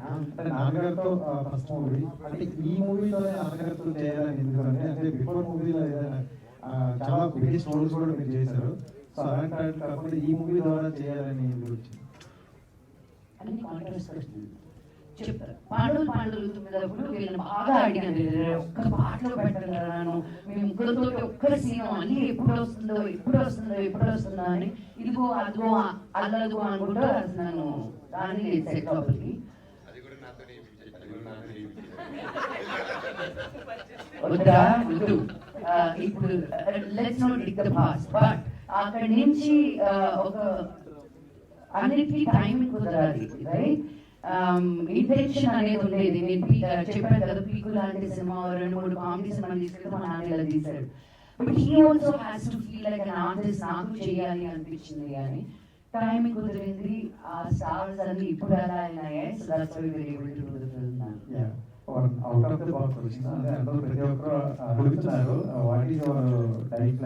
అంటే నాన్నగారితో first movie, అంటే ఈ మూవీలోనే నాన్నగారితో చేయాలని ఎందుకంటే, అంటే బిఫోర్ మూవీలో ఏదైనా చాలా బిగ్గెస్ట్ రోల్స్ కూడా మీరు చేశారు. సో అలాంటి కాకుండా ఈ మూవీ ద్వారా చేయాలని ఎందుకు వచ్చింది? అన్ని కాంట్రాస్ట్ చెప్తారు. పాండవులు తుమ్మినప్పుడు వీళ్ళని బాగా అడిగాను, ఒక్క పాటలో పెట్టండి రాను, మీ ముగ్గురితో ఒక్క సీను అన్ని ఎప్పుడు వస్తుందో అని ఇదిగో అదిగో అల్లదుగో అనుకుంటూ నన్ను దాన్ని సెట్ లోపలికి వద్దా వద్దు. ఇప్పుడు let's not dig the past, but అక్కడి నుంచి ఒక అన్నిటికీ టైం కుదరాలి, రైట్? ఇంటెన్షన్ అనేది ఉండేది. నేను చెప్పాను కదా, పీకు లాంటి సినిమా 2-3 కామెడీ సినిమాలు తీసుకెళ్తే మా నాన్న ఇలా తీశాడు. But he also has to feel like an artist, నాకు చేయాలి అనిపించింది. కానీ టైం కుదిరింది, ఆ స్టార్స్ అన్ని ఇప్పుడు అలా అయినాయి. So that's why we were able to do the film now. Yeah, out of the box వచ్చింది అంటే అందరూ ప్రతి ఒక్కరు అడుగుతున్నారు, వాట్ ఈస్ యువర్ డైట్